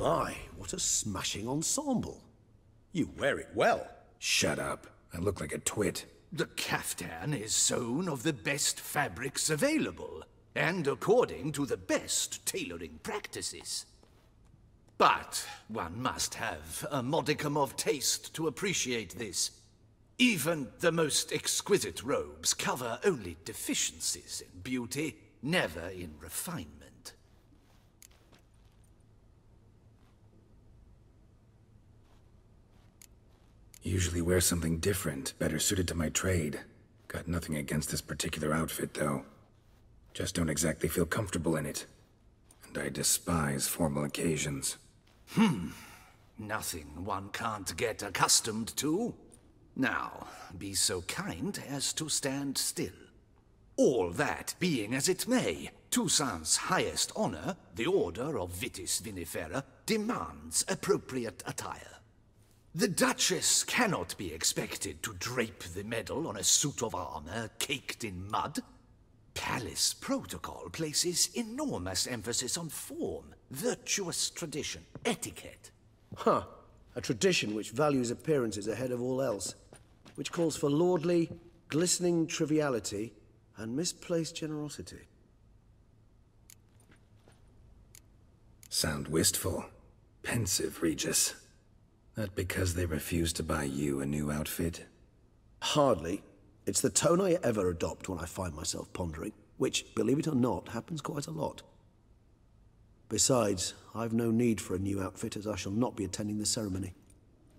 My, what a smashing ensemble. You wear it well. Shut up. I look like a twit. The caftan is sewn of the best fabrics available, and according to the best tailoring practices. But one must have a modicum of taste to appreciate this. Even the most exquisite robes cover only deficiencies in beauty, never in refinement. Usually wear something different, better suited to my trade. Got nothing against this particular outfit, though. Just don't exactly feel comfortable in it. And I despise formal occasions. Nothing one can't get accustomed to. Now, be so kind as to stand still. All that being as it may, Toussaint's highest honor, the Order of Vitis Vinifera, demands appropriate attire. The Duchess cannot be expected to drape the medal on a suit of armor caked in mud. Palace protocol places enormous emphasis on form, virtuous tradition, etiquette. Huh. A tradition which values appearances ahead of all else. Which calls for lordly, glistening triviality and misplaced generosity. Sound wistful. Pensive, Regis. That because they refuse to buy you a new outfit? Hardly. It's the tone I ever adopt when I find myself pondering, which, believe it or not, happens quite a lot. Besides, I've no need for a new outfit as I shall not be attending the ceremony.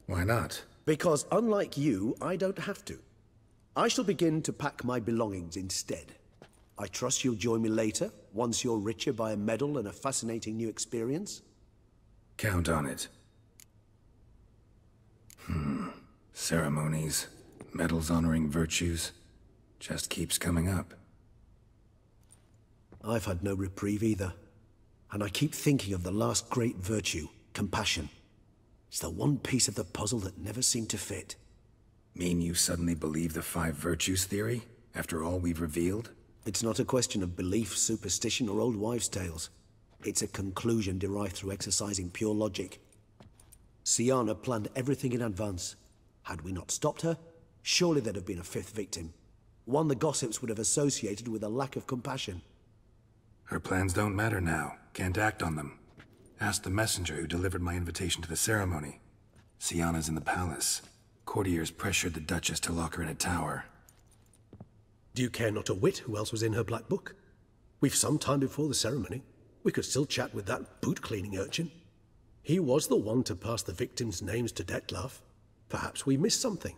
Why not? Because unlike you, I don't have to. I shall begin to pack my belongings instead. I trust you'll join me later, once you're richer by a medal and a fascinating new experience? Count on it. Ceremonies, medals honoring virtues, just keeps coming up. I've had no reprieve either. And I keep thinking of the last great virtue, compassion. It's the one piece of the puzzle that never seemed to fit. Mean you suddenly believe the 5 virtues theory, after all we've revealed? It's not a question of belief, superstition, or old wives' tales. It's a conclusion derived through exercising pure logic. Syanna planned everything in advance. Had we not stopped her, surely there'd have been a 5th victim. One the gossips would have associated with a lack of compassion. Her plans don't matter now. Can't act on them. Ask the messenger who delivered my invitation to the ceremony. Syanna's in the palace. Courtiers pressured the Duchess to lock her in a tower. Do you care not a whit who else was in her black book? We've some time before the ceremony. We could still chat with that boot-cleaning urchin. He was the one to pass the victims' names to Dettlaff. Perhaps we missed something.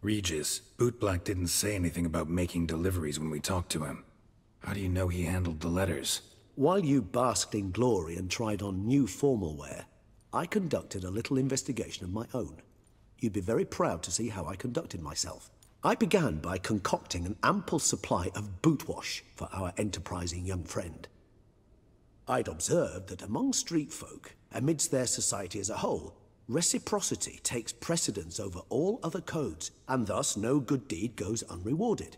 Regis, bootblack didn't say anything about making deliveries when we talked to him. How do you know he handled the letters? While you basked in glory and tried on new formal wear, I conducted a little investigation of my own. You'd be very proud to see how I conducted myself. I began by concocting an ample supply of boot wash for our enterprising young friend. I'd observed that among street folk, amidst their society as a whole, reciprocity takes precedence over all other codes, and thus no good deed goes unrewarded.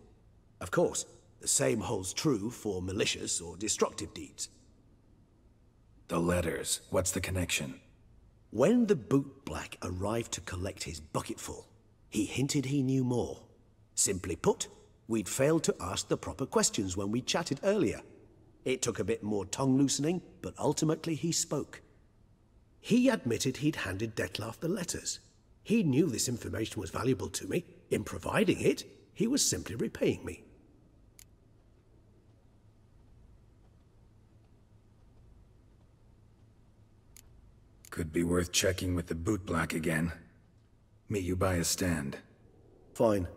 Of course, the same holds true for malicious or destructive deeds. The letters, what's the connection? When the bootblack arrived to collect his bucketful, he hinted he knew more. Simply put, we'd failed to ask the proper questions when we chatted earlier. It took a bit more tongue-loosening, but ultimately he spoke. He admitted he'd handed Dettlaff the letters. He knew this information was valuable to me. In providing it, he was simply repaying me. Could be worth checking with the bootblack again. Meet you by a stand. Fine.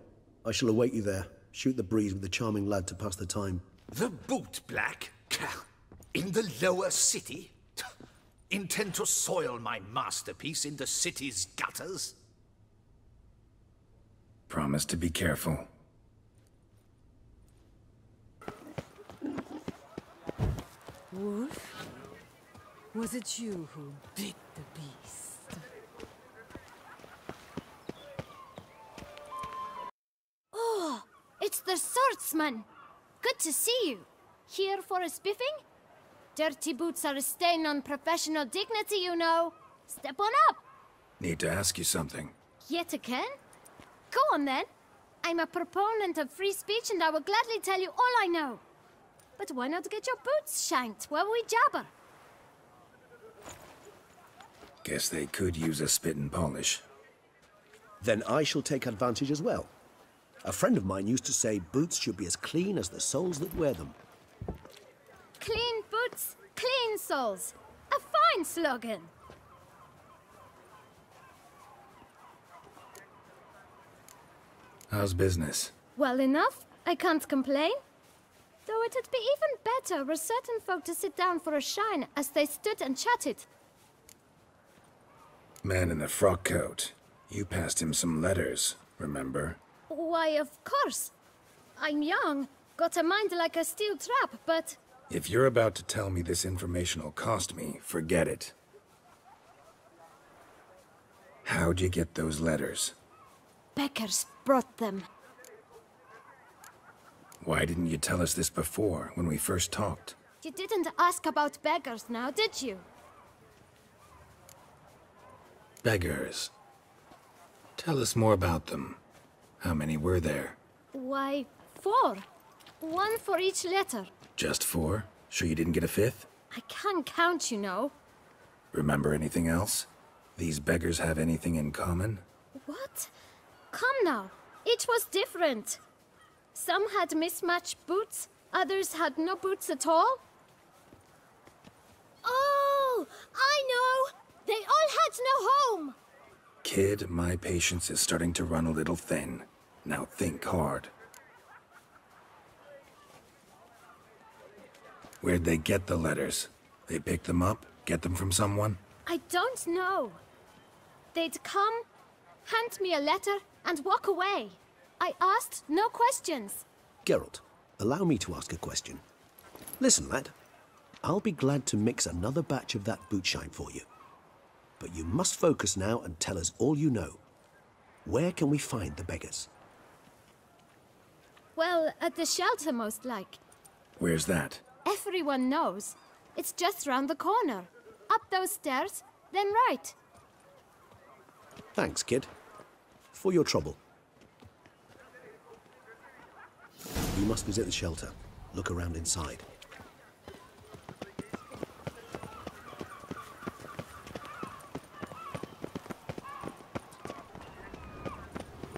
I shall await you there. Shoot the breeze with the charming lad to pass the time. The bootblack? In the lower city? Intend to soil my masterpiece in the city's gutters? Promise to be careful. Wolf? Was it you who bit the beast? Oh, it's the swordsman. Good to see you. Here for a spiffing? Dirty boots are a stain on professional dignity, you know. Step on up. Need to ask you something. Yet again? Go on then. I'm a proponent of free speech and I will gladly tell you all I know. But why not get your boots shanked while we jabber? Guess they could use a spit and polish. Then I shall take advantage as well. A friend of mine used to say boots should be as clean as the soles that wear them. Clean boots, clean soles. A fine slogan. How's business? Well enough. I can't complain. Though it'd be even better were certain folk to sit down for a shine as they stood and chatted. Man in the frock coat. You passed him some letters, remember? Why, of course. I'm young, got a mind like a steel trap, but... If you're about to tell me this information will cost me, forget it. How'd you get those letters? Beggars brought them. Why didn't you tell us this before, when we first talked? You didn't ask about beggars now, did you? Beggars. Tell us more about them. How many were there? Why, 4. 1 for each letter. Just 4? Sure you didn't get a 5th? I can't count, you know. Remember anything else? These beggars have anything in common? What? Come now. Each was different. Some had mismatched boots, others had no boots at all. Oh, I know! They all had no home! Kid, my patience is starting to run a little thin. Now think hard. Where'd they get the letters? They pick them up? Get them from someone? I don't know. They'd come, hand me a letter, and walk away. I asked no questions. Geralt, allow me to ask a question. Listen, lad. I'll be glad to mix another batch of that boot shine for you. But you must focus now and tell us all you know. Where can we find the beggars? Well, at the shelter, most like. Where's that? Everyone knows. It's just round the corner. Up those stairs, then right. Thanks, kid. For your trouble. You must visit the shelter. Look around inside.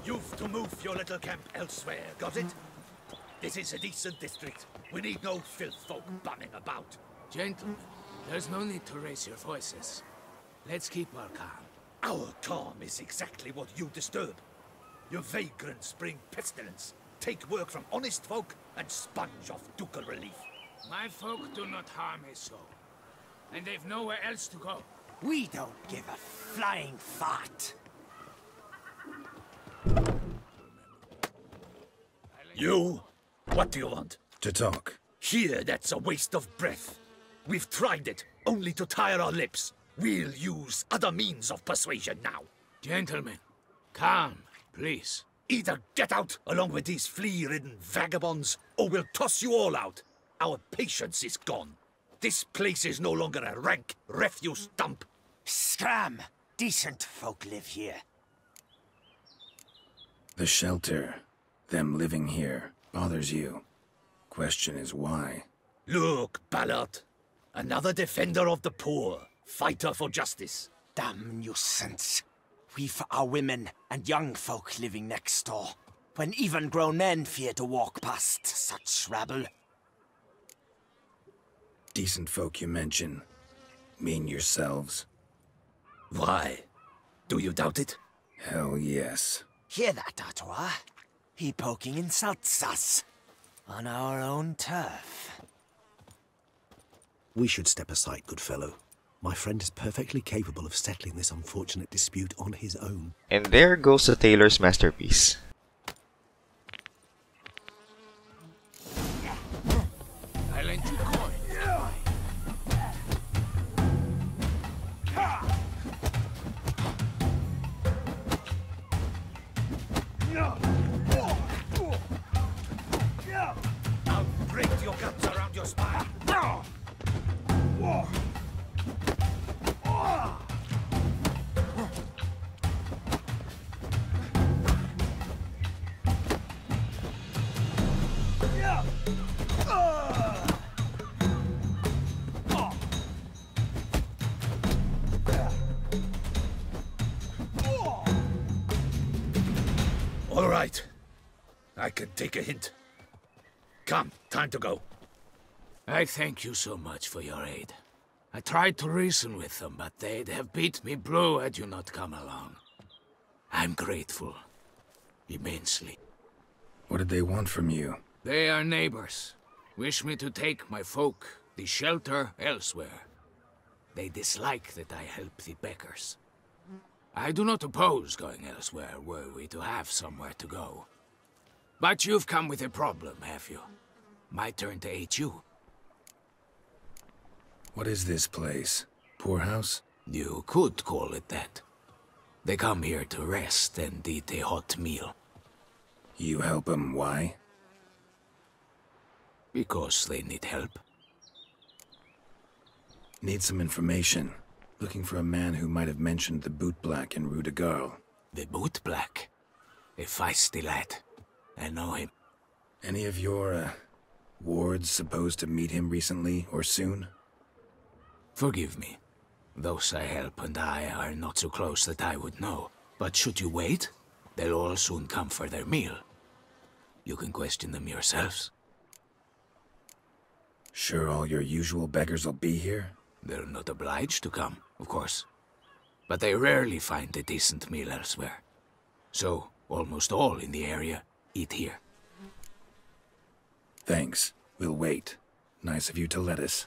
You've to move your little camp elsewhere, got it? This is a decent district. We need no filth folk bumming about. Gentlemen, there's no need to raise your voices. Let's keep our calm. Our calm is exactly what you disturb. Your vagrants bring pestilence, take work from honest folk, and sponge off ducal relief. My folk do not harm his soul, and they've nowhere else to go. We don't give a flying fart. You? What do you want? To talk. Here, that's a waste of breath. We've tried it, only to tire our lips. We'll use other means of persuasion now. Gentlemen, calm, please. Either get out along with these flea-ridden vagabonds, or we'll toss you all out. Our patience is gone. This place is no longer a rank refuse dump. Scram! Decent folk live here. The shelter, them living here, bothers you. Question is why? Look, Ballard. Another defender of the poor. Fighter for justice. Damn nuisance. We've our women and young folk living next door, when even grown men fear to walk past such rabble. Decent folk you mention. Mean yourselves? Why? Do you doubt it? Hell yes. Hear that, Artois? He poking insults us. On our own turf. We should step aside, good fellow. My friend is perfectly capable of settling this unfortunate dispute on his own. And there goes the tailor's masterpiece. I lent you coin. I'll break your guts around your spine. All right. I can take a hint. Come, time to go. I thank you so much for your aid. I tried to reason with them, but they'd have beat me blue had you not come along. I'm grateful. Immensely. What did they want from you? They are neighbors. Wish me to take my folk, the shelter, elsewhere. They dislike that I help the beggars. I do not oppose going elsewhere, were we to have somewhere to go. But you've come with a problem, have you? My turn to aid you. What is this place? Poorhouse? You could call it that. They come here to rest and eat a hot meal. You help them, why? Because they need help. Need some information. Looking for a man who might have mentioned the bootblack in Rue de Garl. The bootblack? A feisty lad. I know him. Any of your, wards supposed to meet him recently or soon? Forgive me. Those I help and I are not so close that I would know. But should you wait, they'll all soon come for their meal. You can question them yourselves. Sure all your usual beggars will be here? They're not obliged to come, of course. But they rarely find a decent meal elsewhere. So, almost all in the area eat here. Thanks. We'll wait. Nice of you to let us.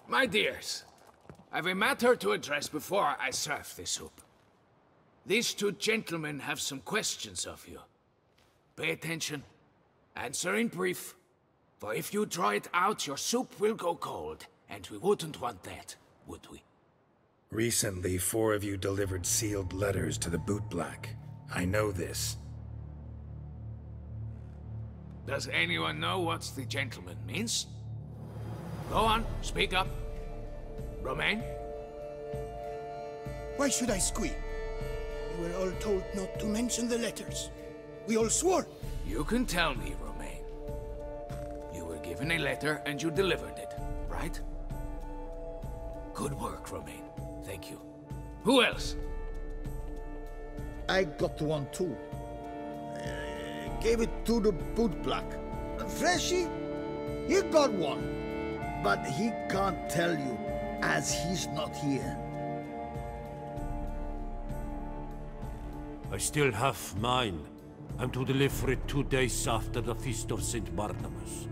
My dears, I've a matter to address before I serve the soup. These two gentlemen have some questions of you. Pay attention. Answer in brief. For if you draw it out, your soup will go cold. And we wouldn't want that, would we? Recently, 4 of you delivered sealed letters to the bootblack. I know this. Does anyone know what the gentleman means? Go on, speak up. Romain? Why should I squeal? We were all told not to mention the letters. We all swore. You can tell me, Romain. You were given a letter and you delivered it, right? Good work, Romain. Thank you. Who else? I got one too. Gave it to the bootblack. Freshie, he got one. But he can't tell you, as he's not here. I still have mine. I'm to deliver it 2 days after the Feast of St. Barnabas.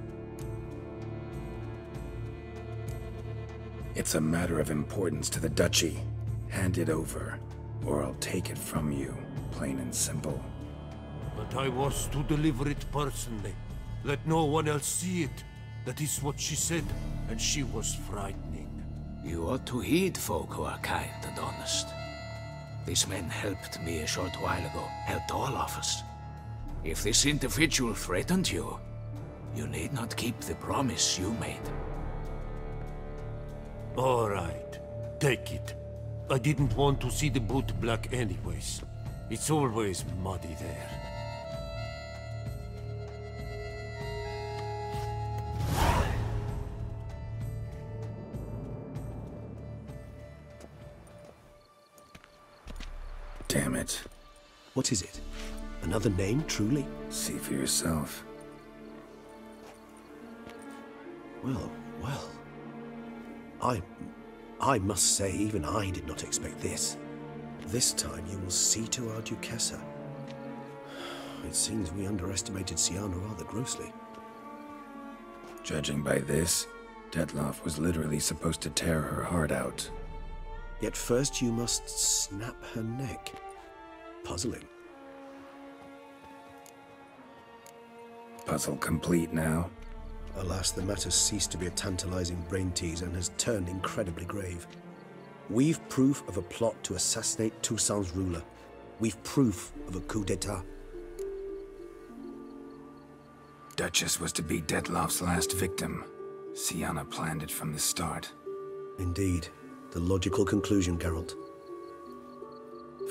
It's a matter of importance to the Duchy. Hand it over, or I'll take it from you, plain and simple. But I was to deliver it personally. Let no one else see it. That is what she said, and she was frightening. You ought to heed folk who are kind and honest. These men helped me a short while ago, helped all of us. If this individual threatened you, you need not keep the promise you made. All right, take it. I didn't want to see the bootblack anyways. It's always muddy there. Damn it. What is it? Another name, truly? See for yourself. Well, well. I must say, even I did not expect this. This time you will see to our Duchessa. It seems we underestimated Syanna rather grossly. Judging by this, Detloff was literally supposed to tear her heart out. Yet first you must snap her neck. Puzzling. Puzzle complete now? Alas, the matter's ceased to be a tantalizing brain tease and has turned incredibly grave. We've proof of a plot to assassinate Toussaint's ruler. We've proof of a coup d'etat. Duchess was to be Dettlaff's last victim. Syanna planned it from the start. Indeed. The logical conclusion, Geralt.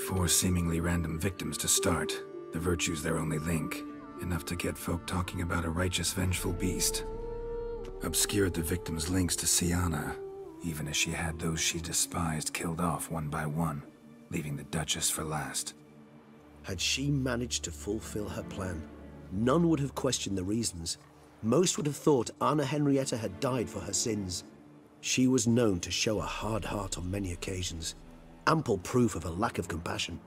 4 seemingly random victims to start. The virtue's their only link. Enough to get folk talking about a righteous, vengeful beast. Obscured the victims' links to Syanna, even as she had those she despised killed off one by one, leaving the Duchess for last. Had she managed to fulfill her plan, none would have questioned the reasons. Most would have thought Anna Henrietta had died for her sins. She was known to show a hard heart on many occasions, ample proof of a lack of compassion.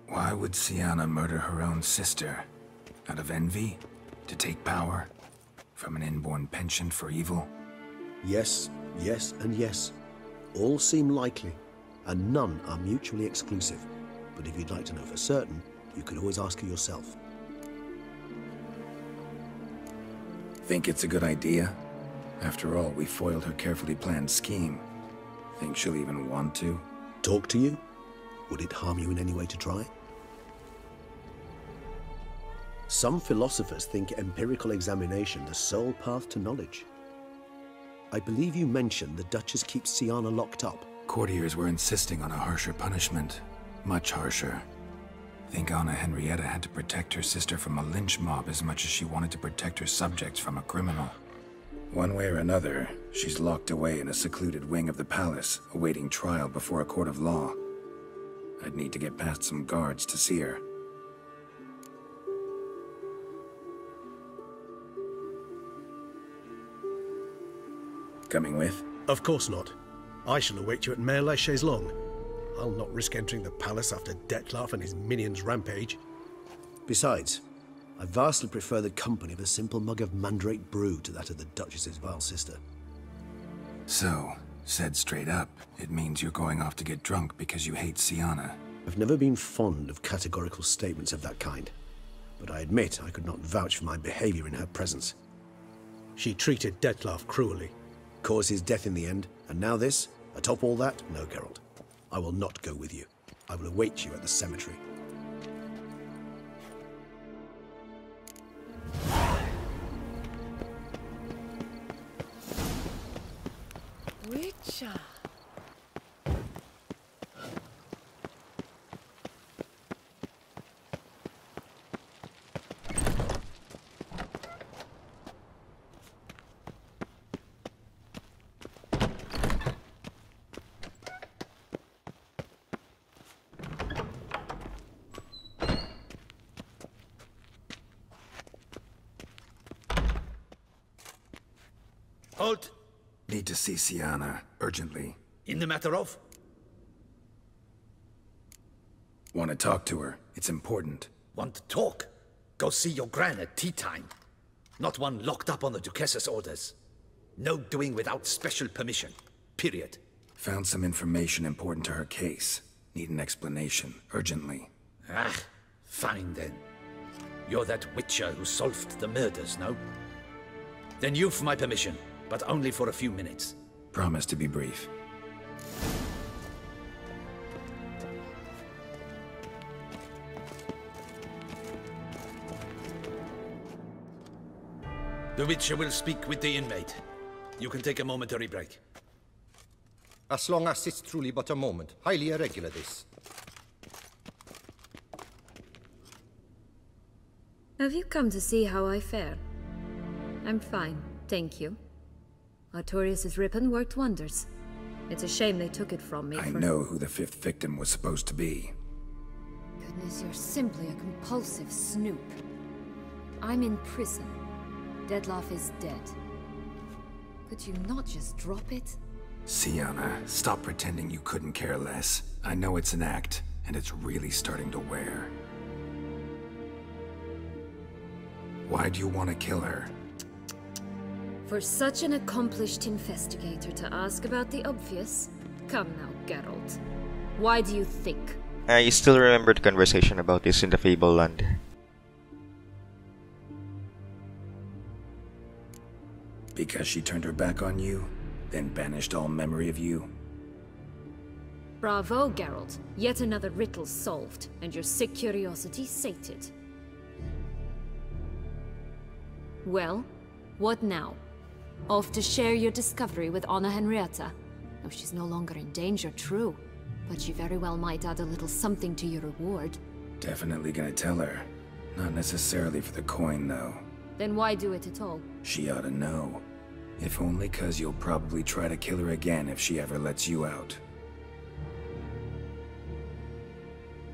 Why would Syanna murder her own sister? Out of envy? To take power? From an inborn penchant for evil? Yes, yes, and yes. All seem likely, and none are mutually exclusive. But if you'd like to know for certain, you could always ask her yourself. Think it's a good idea? After all, we foiled her carefully planned scheme. Think she'll even want to? Talk to you? Would it harm you in any way to try? Some philosophers think empirical examination the sole path to knowledge. I believe you mentioned the Duchess keeps Syanna locked up. Courtiers were insisting on a harsher punishment. Much harsher. Think Anna Henrietta had to protect her sister from a lynch mob as much as she wanted to protect her subjects from a criminal. One way or another, she's locked away in a secluded wing of the palace, awaiting trial before a court of law. I'd need to get past some guards to see her. Coming with? Of course not. I shall await you at Nameily Chaise-Longue. I'll not risk entering the palace after Dettlaff and his minions rampage. Besides, I vastly prefer the company of a simple mug of mandrake brew to that of the Duchess's vile sister. So, said straight up, it means you're going off to get drunk because you hate Syanna. I've never been fond of categorical statements of that kind, but I admit I could not vouch for my behavior in her presence. She treated Dettlaff cruelly, caused his death in the end, and now this? Atop all that? No, Geralt. I will not go with you. I will await you at the cemetery. Witcher. Halt! Need to see Syanna, urgently. In the matter of? Want to talk to her. It's important. Want to talk? Go see your gran at tea time. Not one locked up on the Duchess's orders. No doing without special permission. Period. Found some information important to her case. Need an explanation, urgently. Ah, fine then. You're that witcher who solved the murders, no? Then you've my permission, but only for a few minutes. Promise to be brief. The Witcher will speak with the inmate. You can take a momentary break. As long as it's truly but a moment. Highly irregular, this. Have you come to see how I fare? I'm fine, thank you. Artorius' ribbon worked wonders. It's a shame they took it from me. I know who the 5th victim was supposed to be. Goodness, you're simply a compulsive snoop. I'm in prison. Dettlaff is dead. Could you not just drop it? Syanna, stop pretending you couldn't care less. I know it's an act, and it's really starting to wear. Why do you want to kill her? For such an accomplished investigator to ask about the obvious? Come now, Geralt. Why do you think? I still remember the conversation about this in the Fableland. Because she turned her back on you, then banished all memory of you? Bravo, Geralt. Yet another riddle solved, and your sick curiosity sated. Well, what now? Off to share your discovery with Anna Henrietta? Oh, she's no longer in danger, true. But she very well might add a little something to your reward. Definitely gonna tell her. Not necessarily for the coin, though. Then why do it at all? She ought to know. If only 'cause you'll probably try to kill her again if she ever lets you out.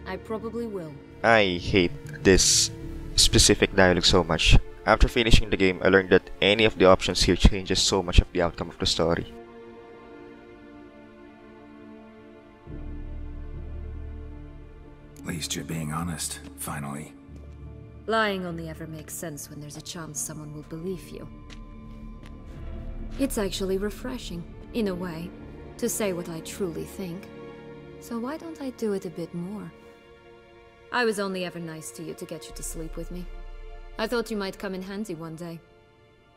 I probably will. I hate this specific dialogue so much. After finishing the game, I learned that any of the options here changes so much of the outcome of the story. At least you're being honest, finally. Lying only ever makes sense when there's a chance someone will believe you. It's actually refreshing, in a way, to say what I truly think. So why don't I do it a bit more? I was only ever nice to you to get you to sleep with me. I thought you might come in handy one day.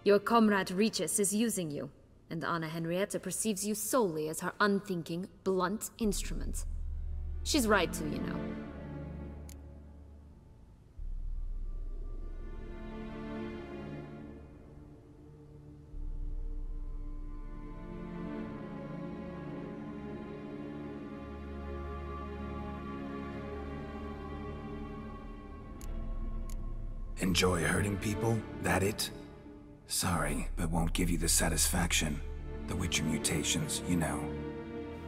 Your comrade Regis is using you, and Anna Henrietta perceives you solely as her unthinking, blunt instrument. She's right to, you know. Enjoy hurting people? That it? Sorry, but won't give you the satisfaction. The Witcher mutations, you know.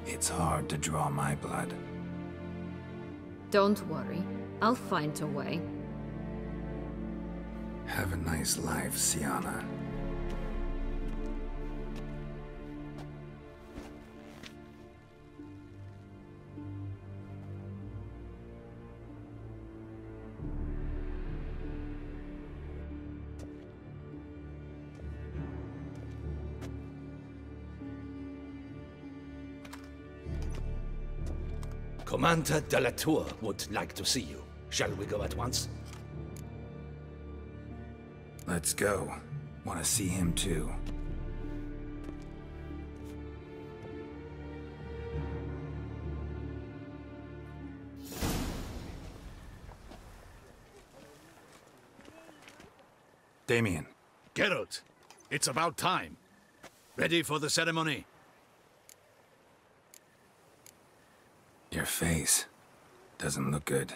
It's hard to draw my blood. Don't worry. I'll find a way. Have a nice life, Syanna. Commander de la Tour would like to see you. Shall we go at once? Let's go. Want to see him too. Damien. Geralt, it's about time. Ready for the ceremony? Your face doesn't look good.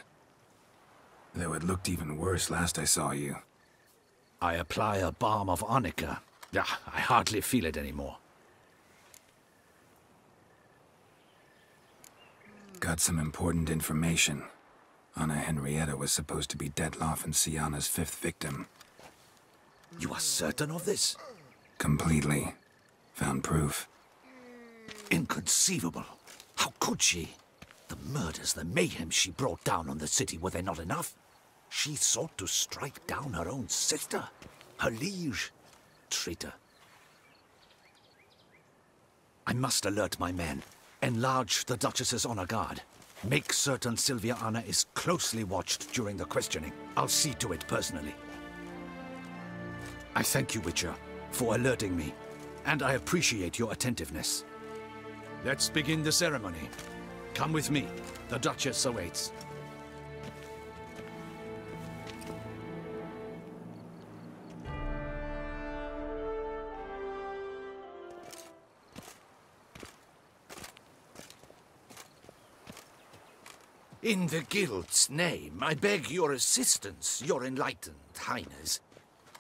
Though it looked even worse last I saw you. I apply a balm of arnica. I hardly feel it anymore. Got some important information. Anna Henrietta was supposed to be Detloff and Syanna's 5th victim. You are certain of this? Completely. Found proof. Inconceivable. How could she? The murders, the mayhem she brought down on the city, were they not enough? She sought to strike down her own sister, her liege. Traitor. I must alert my men. Enlarge the Duchess's honor guard. Make certain Sylviana is closely watched during the questioning. I'll see to it personally. I thank you, Witcher, for alerting me, and I appreciate your attentiveness. Let's begin the ceremony. Come with me. The Duchess awaits. In the Guild's name, I beg your assistance, your Enlightened Highness.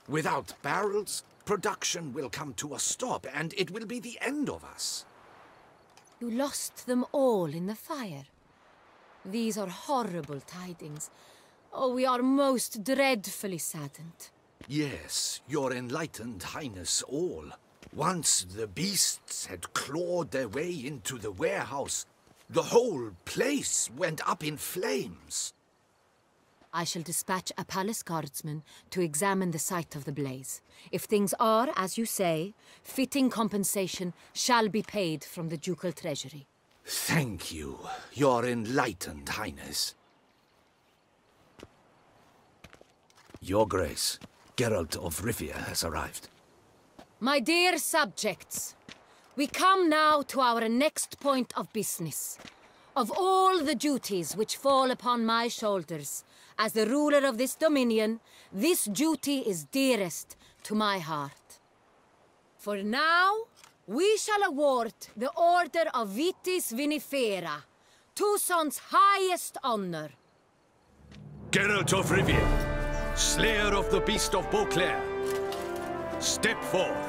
Without barrels, production will come to a stop, and it will be the end of us. You lost them all in the fire. These are horrible tidings. Oh, we are most dreadfully saddened. Yes, your Enlightened Highness all. Once the beasts had clawed their way into the warehouse, the whole place went up in flames. I shall dispatch a palace guardsman to examine the site of the blaze. If things are, as you say, fitting compensation shall be paid from the ducal treasury. Thank you, your Enlightened Highness. Your Grace, Geralt of Rivia has arrived. My dear subjects, we come now to our next point of business. Of all the duties which fall upon my shoulders, as the ruler of this dominion, this duty is dearest to my heart. For now, we shall award the Order of Vitis Vinifera, Toussaint's highest honor. Geralt of Rivia, slayer of the Beast of Beauclair, step forth.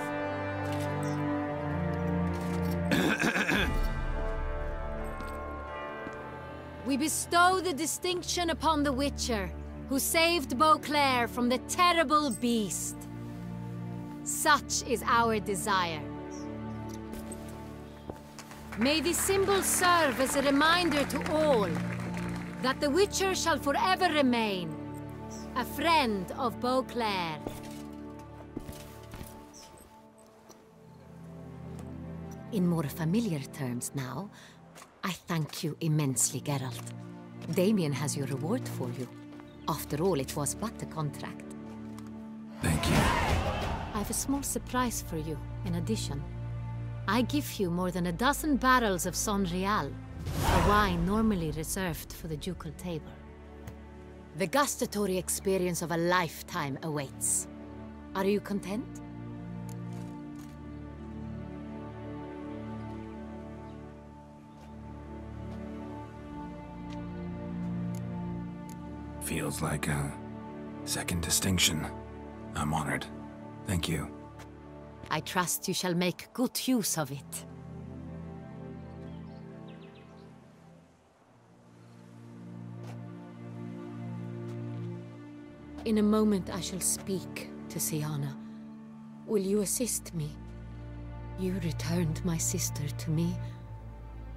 We bestow the distinction upon the Witcher, who saved Beauclair from the terrible beast. Such is our desire. May this symbol serve as a reminder to all that the Witcher shall forever remain a friend of Beauclair. In more familiar terms now, I thank you immensely, Geralt. Damien has your reward for you. After all, it was but a contract. Thank you. I have a small surprise for you, in addition. I give you more than a dozen barrels of Sonreal, a wine normally reserved for the ducal table. The gustatory experience of a lifetime awaits. Are you content? Feels like a second distinction. I'm honored. Thank you. I trust you shall make good use of it. In a moment I shall speak to Syanna. Will you assist me? You returned my sister to me,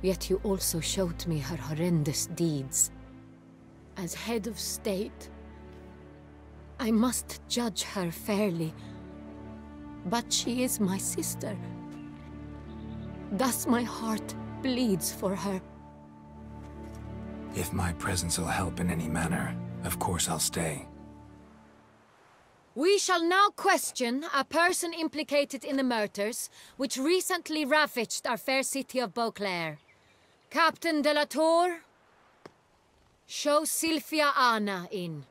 yet you also showed me her horrendous deeds. As head of state, I must judge her fairly. But she is my sister. Thus my heart bleeds for her. If my presence will help in any manner, of course I'll stay. We shall now question a person implicated in the murders which recently ravaged our fair city of Beauclair. Captain de la Tour, show Sylvia Anna in.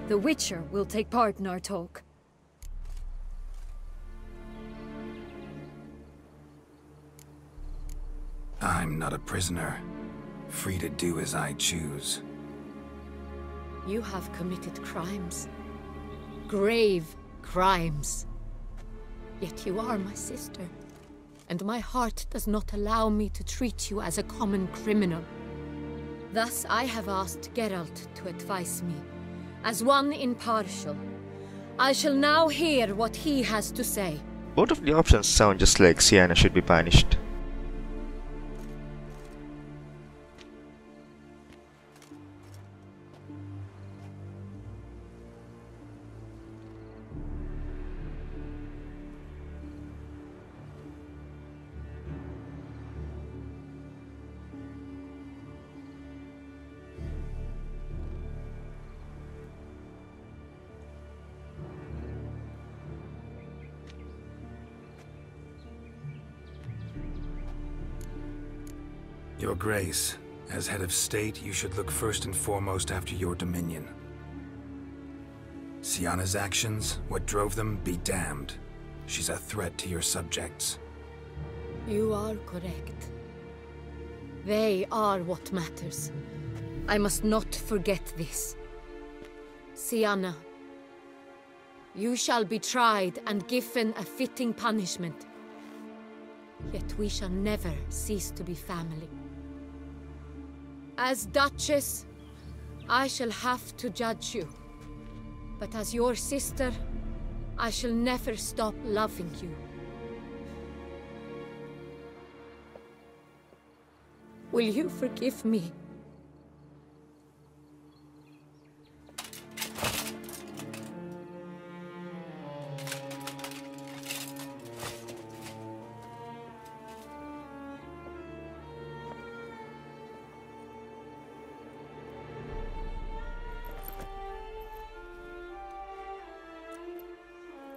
The Witcher will take part in our talk. I'm not a prisoner, free to do as I choose. You have committed crimes. Grave crimes. Yet you are my sister, and my heart does not allow me to treat you as a common criminal. Thus I have asked Geralt to advise me, as one impartial. I shall now hear what he has to say. Both of the options sound just like Syanna should be banished. Your Grace, as head of state, you should look first and foremost after your dominion. Syanna's actions, what drove them, be damned. She's a threat to your subjects. You are correct. They are what matters. I must not forget this. Syanna, you shall be tried and given a fitting punishment. Yet we shall never cease to be family. As Duchess, I shall have to judge you. But as your sister, I shall never stop loving you. Will you forgive me?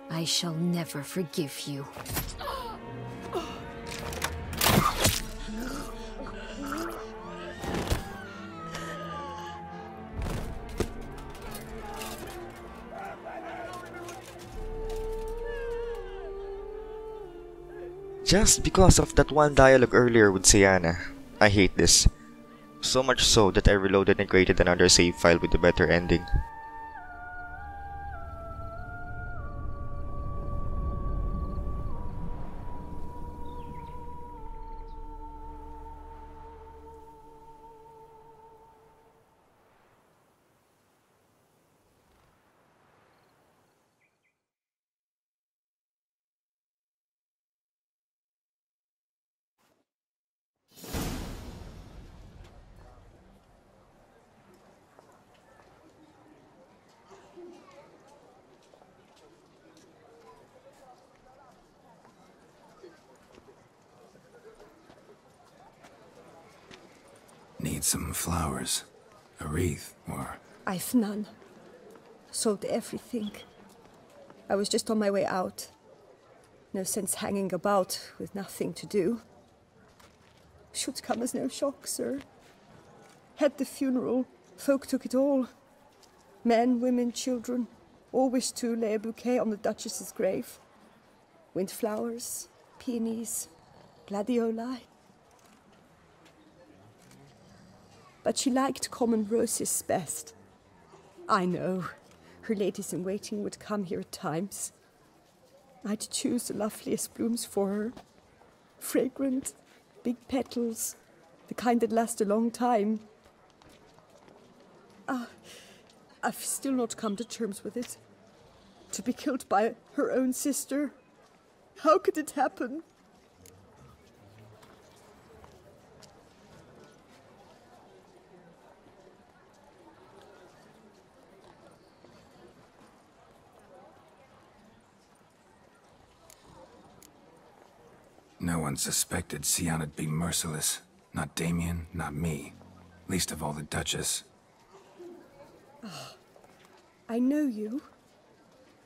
I shall never forgive you. Just because of that one dialogue earlier with Syanna, I hate this. So much so that I reloaded and created another save file with a better ending. Need some flowers. A wreath, or... I've none. Sold everything. I was just on my way out. No sense hanging about with nothing to do. Should come as no shock, sir. Had the funeral, folk took it all. Men, women, children, all wished to lay a bouquet on the Duchess's grave. Windflowers, peonies, gladioli. But she liked common roses best. I know, her ladies-in-waiting would come here at times. I'd choose the loveliest blooms for her. Fragrant, big petals, the kind that last a long time. I've still not come to terms with it. To be killed by her own sister. How could it happen? No one suspected Syanna'd be merciless. Not Damien, not me. Least of all the Duchess. Oh, I know you.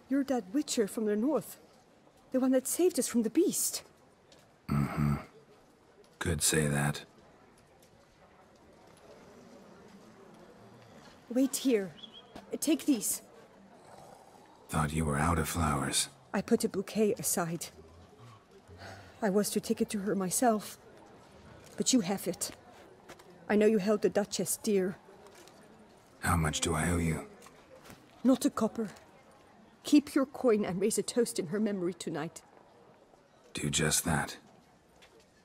You're that witcher from the north. The one that saved us from the beast. Mm-hmm. Could say that. Wait here. Take these. Thought you were out of flowers. I put a bouquet aside. I was to take it to her myself. But you have it. I know you held the Duchess dear. How much do I owe you? Not a copper. Keep your coin and raise a toast in her memory tonight. Do just that.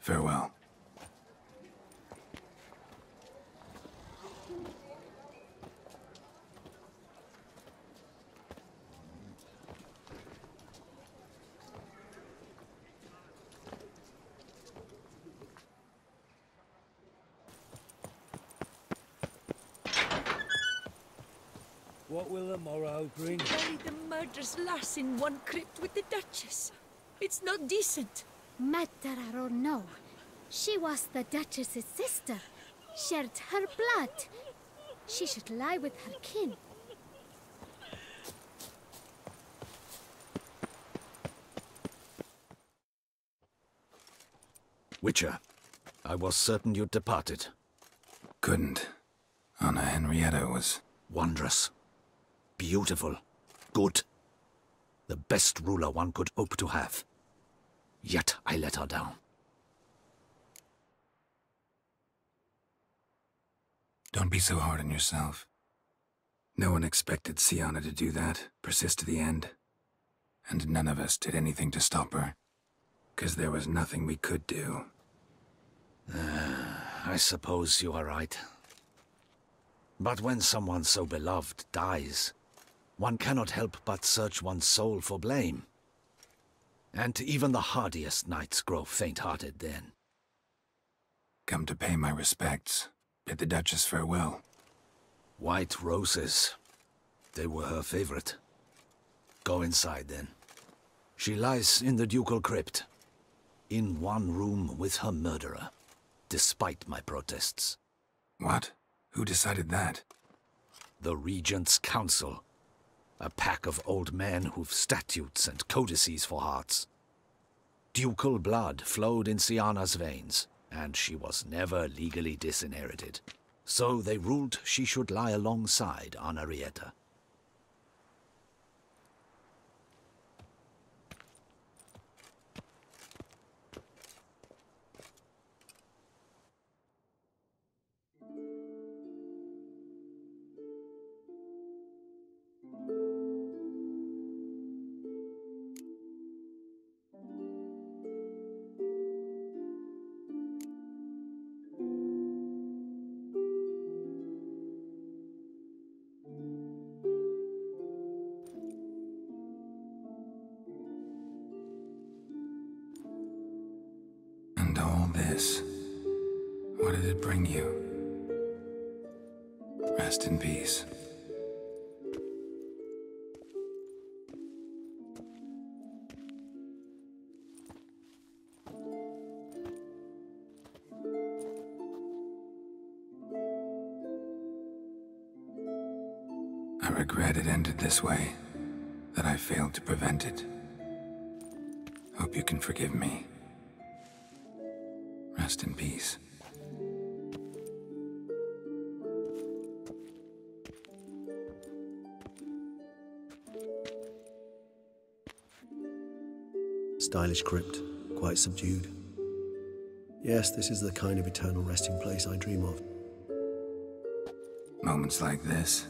Farewell. What will the morrow bring? Bury the murderous lass in one crypt with the Duchess. It's not decent. Matter or no, she was the Duchess's sister. Shared her blood. She should lie with her kin. Witcher, I was certain you'd departed. Couldn't. Anna Henrietta was... wondrous. Beautiful. Good. The best ruler one could hope to have. Yet I let her down. Don't be so hard on yourself. No one expected Syanna to do that, persist to the end. And none of us did anything to stop her. 'Cause there was nothing we could do. I suppose you are right. But when someone so beloved dies, one cannot help but search one's soul for blame. And even the hardiest knights grow faint-hearted then. Come to pay my respects. Bid the Duchess farewell. White roses. They were her favorite. Go inside, then. She lies in the Ducal Crypt. In one room with her murderer. Despite my protests. What? Who decided that? The Regent's Council. A pack of old men who've statutes and codices for hearts. Ducal blood flowed in Syanna's veins, and she was never legally disinherited. So they ruled she should lie alongside Anna Henrietta. And all this, what did it bring you? Rest in peace. I regret it ended this way, that I failed to prevent it. Hope you can forgive me. Rest in peace. Stylish crypt, quite subdued. Yes, this is the kind of eternal resting place I dream of. Moments like this,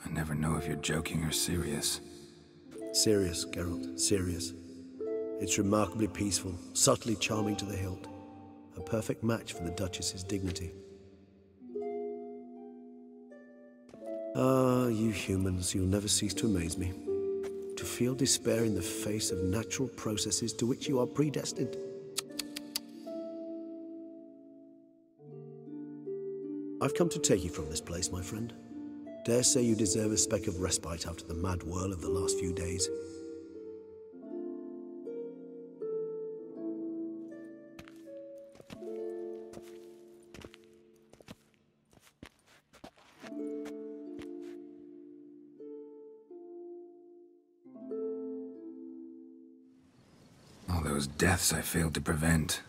I never know if you're joking or serious. Serious, Geralt, serious. It's remarkably peaceful, subtly charming to the hilt. A perfect match for the Duchess's dignity. Ah, you humans, you'll never cease to amaze me. To feel despair in the face of natural processes to which you are predestined. I've come to take you from this place, my friend. Dare say you deserve a speck of respite after the mad whirl of the last few days. All those deaths I failed to prevent.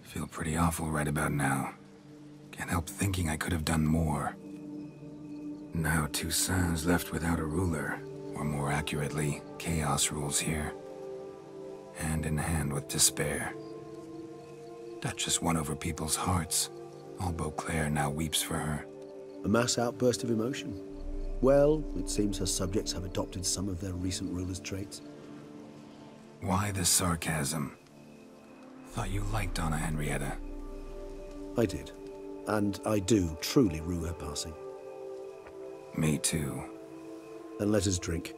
Feel pretty awful right about now. Can't help thinking I could have done more. Now Toussaint's left without a ruler, or more accurately, chaos rules here. Hand in hand with despair. Duchess won over people's hearts. All Beauclair now weeps for her. A mass outburst of emotion. Well, it seems her subjects have adopted some of their recent ruler's traits. Why the sarcasm? Thought you liked Anna Henrietta. I did. And I do truly rue her passing. Me too. Then let us drink.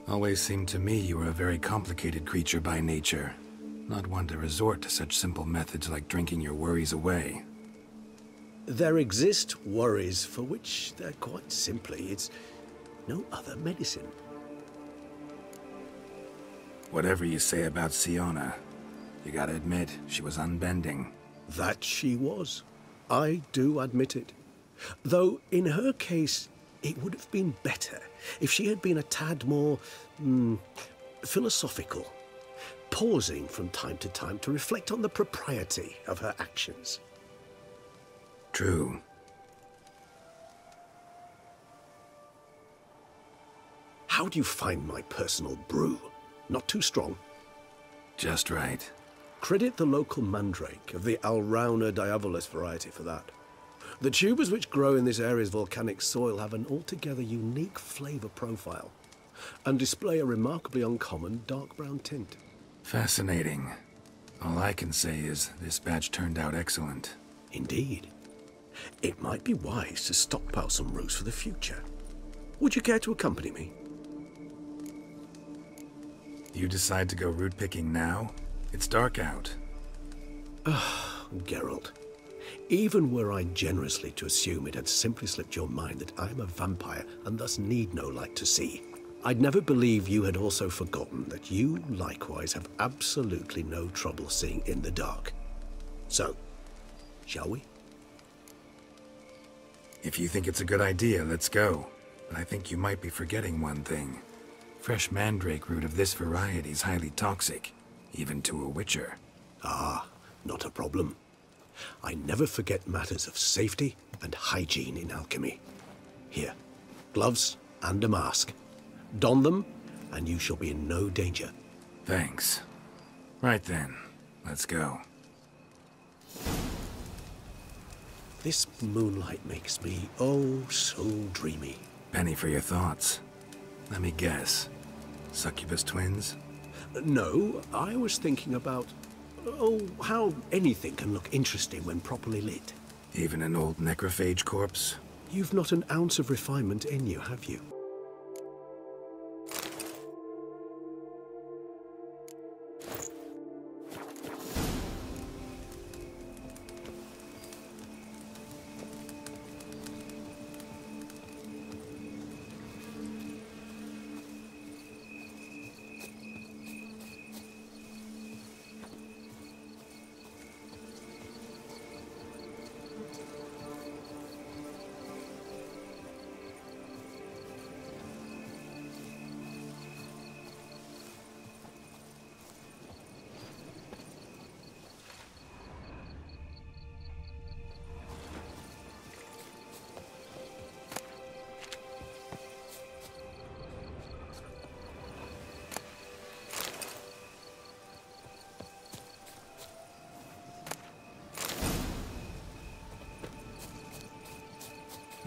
Always seemed to me you were a very complicated creature by nature. Not one to resort to such simple methods like drinking your worries away. There exist worries for which they're quite simply, it's no other medicine. Whatever you say about Syanna, you gotta admit, she was unbending. That she was. I do admit it. Though, in her case, it would have been better if she had been a tad more, philosophical, pausing from time to time to reflect on the propriety of her actions. True. How do you find my personal brew? Not too strong? Just right. Credit the local mandrake of the Alrauna diabolus variety for that. The tubers which grow in this area's volcanic soil have an altogether unique flavour profile and display a remarkably uncommon dark brown tint. Fascinating. All I can say is this batch turned out excellent. Indeed. It might be wise to stockpile some roots for the future. Would you care to accompany me? You decide to go root picking now? It's dark out. Geralt, even were I generously to assume it had simply slipped your mind that I am a vampire and thus need no light to see, I'd never believe you had also forgotten that you likewise have absolutely no trouble seeing in the dark. So, shall we? If you think it's a good idea, let's go. But I think you might be forgetting one thing. Fresh mandrake root of this variety is highly toxic, even to a witcher. Ah, not a problem. I never forget matters of safety and hygiene in alchemy. Here, gloves and a mask. Don them, and you shall be in no danger. Thanks. Right then, let's go. This moonlight makes me, oh, so dreamy. Penny for your thoughts. Let me guess. Succubus twins? No, I was thinking about, oh, how anything can look interesting when properly lit. Even an old necrophage corpse? You've not an ounce of refinement in you, have you?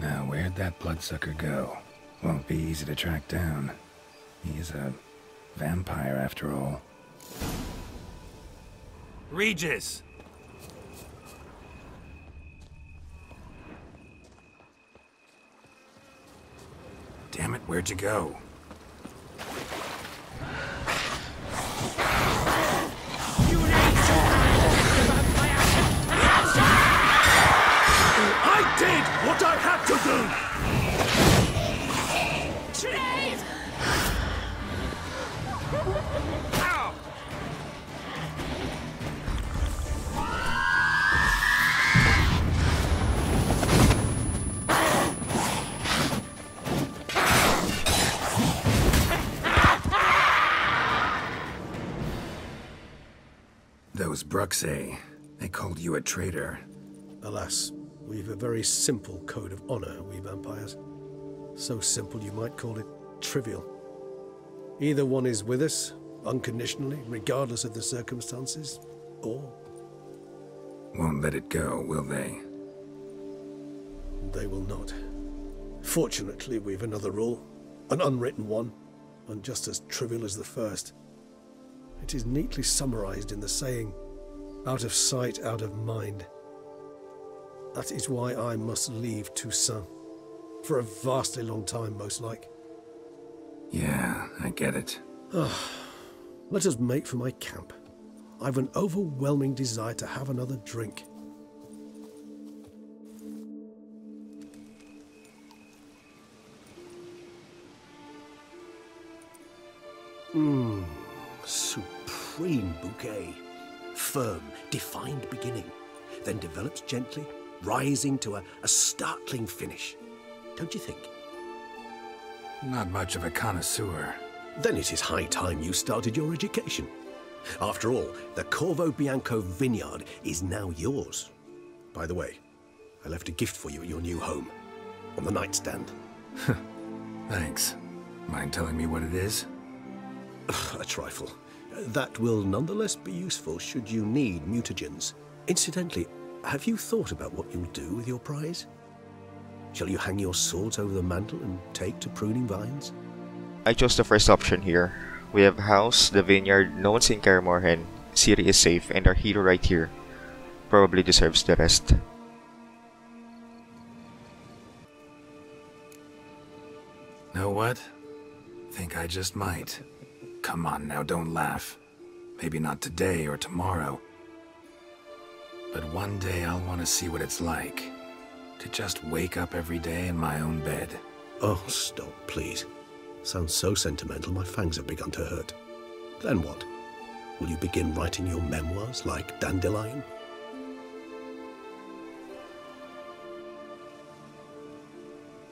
Now, where'd that bloodsucker go? Won't be easy to track down. He's a vampire after all. Regis! Damn it, where'd you go? I did what I had to do! Trade! Ow! Those Bruxae, they called you a traitor. Alas, we've a very simple code of honor, we vampires. So simple you might call it trivial. Either one is with us, unconditionally, regardless of the circumstances, or... Won't let it go, will they? They will not. Fortunately, we've another rule, an unwritten one, and just as trivial as the first. It is neatly summarized in the saying, out of sight, out of mind. That is why I must leave Toussaint. For a vastly long time, most like. Yeah, I get it. Let us make for my camp. I've an overwhelming desire to have another drink. Supreme bouquet. Firm, defined beginning, then develops gently, rising to a startling finish. Don't you think? Not much of a connoisseur. Then it is high time you started your education. After all, the Corvo Bianco vineyard is now yours. By the way, I left a gift for you at your new home, on the nightstand. Thanks. Mind telling me what it is? A trifle. That will nonetheless be useful should you need mutagens. Incidentally, have you thought about what you'll do with your prize? Shall you hang your swords over the mantle and take to pruning vines? I chose the first option here. We have house, the vineyard, no one's in Kaer Morhen, city is safe, and our hero right here probably deserves the rest. Know what? Think I just might. come on now, don't laugh. Maybe not today or tomorrow. But one day I'll want to see what it's like to just wake up every day in my own bed. Oh, stop, please. Sounds so sentimental, my fangs have begun to hurt. Then what? Will you begin writing your memoirs like Dandelion?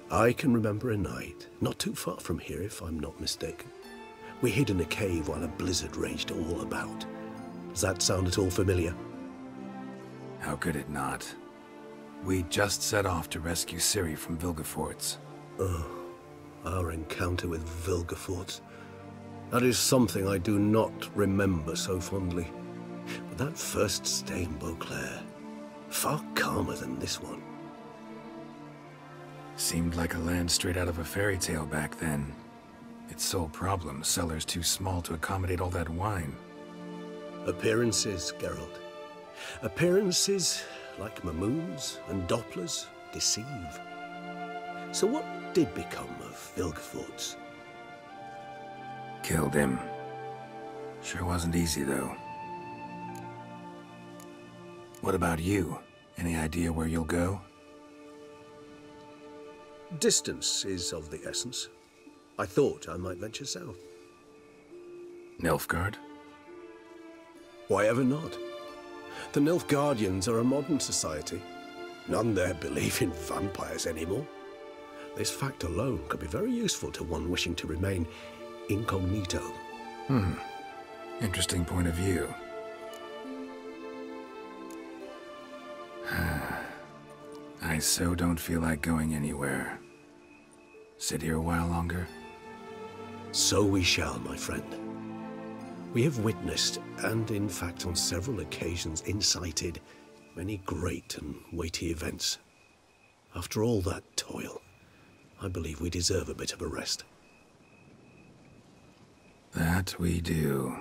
I can remember a night, not too far from here if I'm not mistaken. We hid in a cave while a blizzard raged all about. Does that sound at all familiar? How could it not? We just set off to rescue Ciri from Vilgefortz. Oh, our encounter with Vilgefortz. That is something I do not remember so fondly. But that first stay in Beauclair, far calmer than this one. Seemed like a land straight out of a fairy tale back then. Its sole problem, cellars too small to accommodate all that wine. Appearances, Geralt. Appearances, like Mamoons and Dopplers, deceive. So what did become of Vilgefortz? Killed him. Sure wasn't easy, though. What about you? Any idea where you'll go? Distance is of the essence. I thought I might venture south. Nilfgaard? Why ever not? The Nilfgaardians are a modern society. None there believe in vampires anymore. This fact alone could be very useful to one wishing to remain incognito. Interesting point of view. I so don't feel like going anywhere. Sit here a while longer? So we shall, my friend. We have witnessed, and in fact on several occasions incited, many great and weighty events. After all that toil, I believe we deserve a bit of a rest. That we do.